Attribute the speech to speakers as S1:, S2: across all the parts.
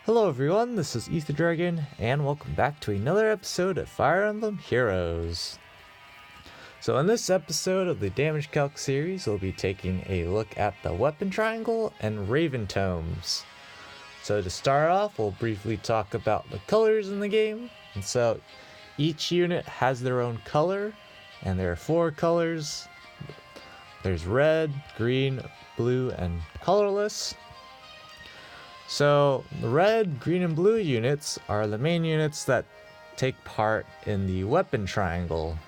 S1: Hello everyone, this is Ether Dragon, and welcome back to another episode of Fire Emblem Heroes. So in this episode of the Damage Calc series, we'll be taking a look at the Weapon Triangle and Raven Tomes. So to start off, we'll briefly talk about the colors in the game. And so each unit has their own color, and there are 4 colors. There's red, green, blue, and colorless. So the red, green, and blue units are the main units that take part in the weapon triangle.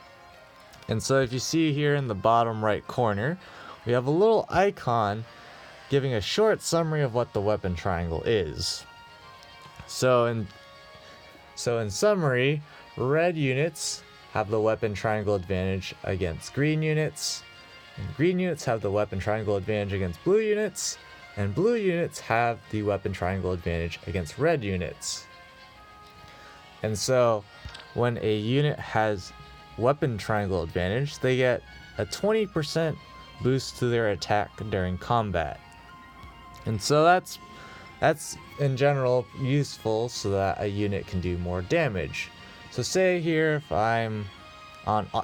S1: And so if you see here in the bottom right corner, we have a little icon giving a short summary of what the weapon triangle is. So in summary, red units have the weapon triangle advantage against green units, and green units have the weapon triangle advantage against blue units, and blue units have the weapon triangle advantage against red units. And so when a unit has weapon triangle advantage, they get a 20% boost to their attack during combat. And so that's in general useful so that a unit can do more damage. So say here if I'm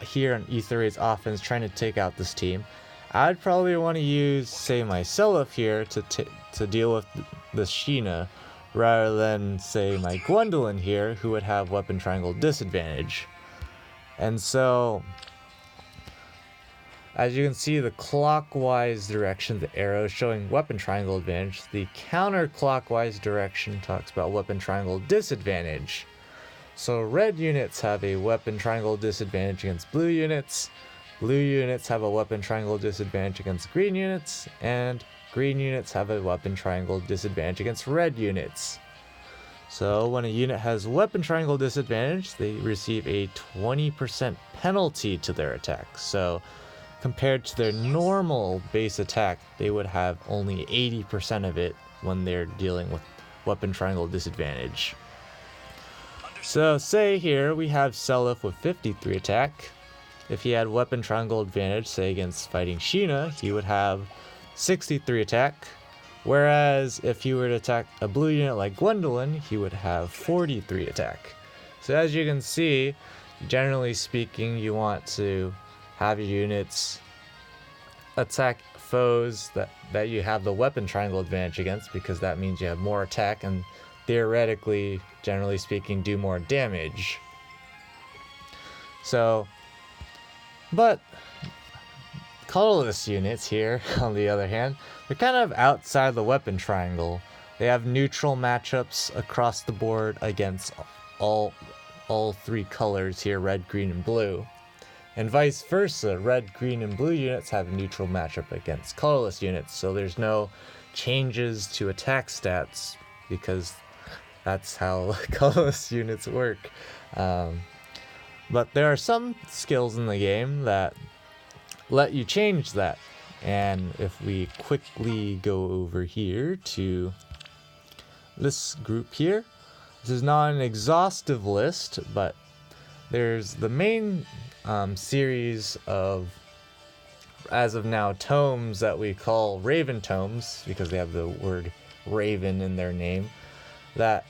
S1: here on Ether's offense trying to take out this team, I'd probably want to use, say, myself here to deal with the Sheena, rather than, say, my Gwendolyn here, who would have weapon triangle disadvantage. And so, as you can see, the clockwise direction, the arrow showing weapon triangle advantage. The counterclockwise direction talks about weapon triangle disadvantage. So red units have a weapon triangle disadvantage against blue units. Blue units have a weapon triangle disadvantage against green units, and green units have a weapon triangle disadvantage against red units. So when a unit has weapon triangle disadvantage, they receive a 20% penalty to their attack. So compared to their normal base attack, they would have only 80% of it when they're dealing with weapon triangle disadvantage. So say here we have Seliph with 53 attack. If he had weapon triangle advantage, say against fighting Sheena, he would have 63 attack. Whereas if he were to attack a blue unit like Gwendolyn, he would have 43 attack. So as you can see, generally speaking, you want to have your units attack foes that you have the weapon triangle advantage against, because that means you have more attack and theoretically, generally speaking, do more damage. But colorless units here, on the other hand, they're kind of outside the weapon triangle. They have neutral matchups across the board against all 3 colors here, red, green, and blue. And vice versa, red, green, and blue units have a neutral matchup against colorless units, so there's no changes to attack stats, because that's how colorless units work. But there are some skills in the game that let you change that. And if we quickly go over here to this group here, this is not an exhaustive list, but there's the main series of, as of now, tomes that we call Raven Tomes, because they have the word Raven in their name, that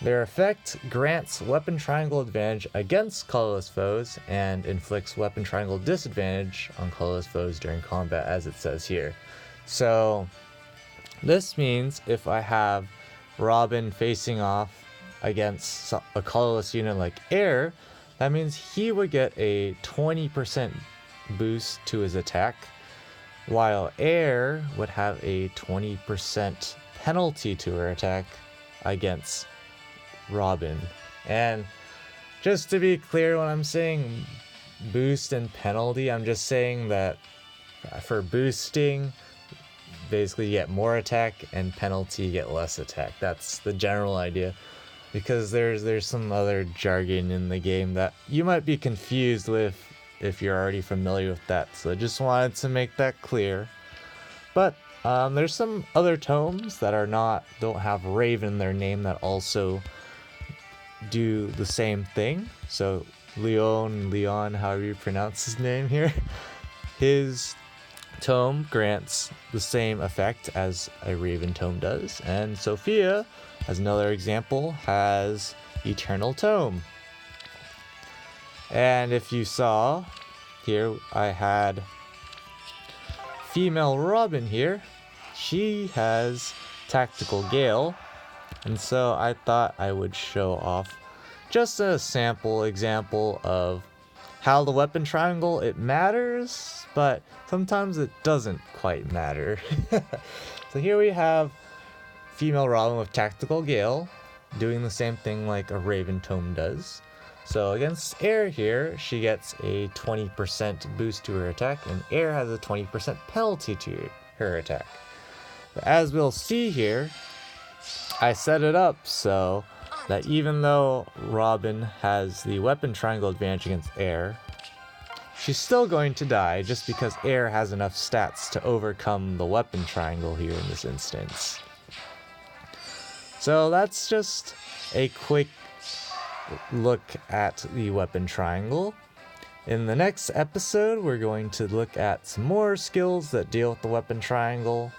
S1: their effect grants weapon triangle advantage against colorless foes and inflicts weapon triangle disadvantage on colorless foes during combat, as it says here. So this means if I have Robin facing off against a colorless unit like Air, that means he would get a 20% boost to his attack, while Air would have a 20% penalty to her attack against Robin. And just to be clear, when I'm saying boost and penalty, I'm just saying that for boosting, basically you get more attack, and penalty you get less attack. That's the general idea, because there's some other jargon in the game that you might be confused with if you're already familiar with that. So I just wanted to make that clear. But there's some other tomes that don't have Raven in their name that also do the same thing. So Leon, however you pronounce his name here, his Tome grants the same effect as a Raven Tome does, and Sophia, as another example, has Eternal Tome. And if you saw, here I had female Robin here. She has Tactical Gale, and so I thought I would show off just a sample example of how the weapon triangle, it matters, but sometimes it doesn't quite matter. So here we have female Robin with Tactical Gale doing the same thing like a Raven Tome does. So against air here, she gets a 20% boost to her attack, and air has a 20% penalty to her attack. But as we'll see here, I set it up so that even though Robin has the weapon triangle advantage against air, she's still going to die just because air has enough stats to overcome the weapon triangle here in this instance. So that's just a quick look at the weapon triangle. In the next episode, we're going to look at some more skills that deal with the weapon triangle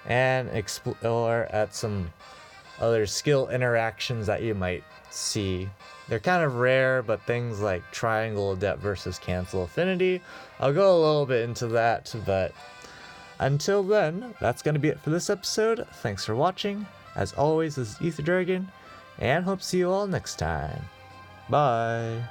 S1: and explore at some other skill interactions that you might see. They're kind of rare, but things like triangle adept versus cancel affinity, I'll go a little bit into that, but until then, that's going to be it for this episode. Thanks for watching. As always, this is Ether Dragon, and hope to see you all next time. Bye.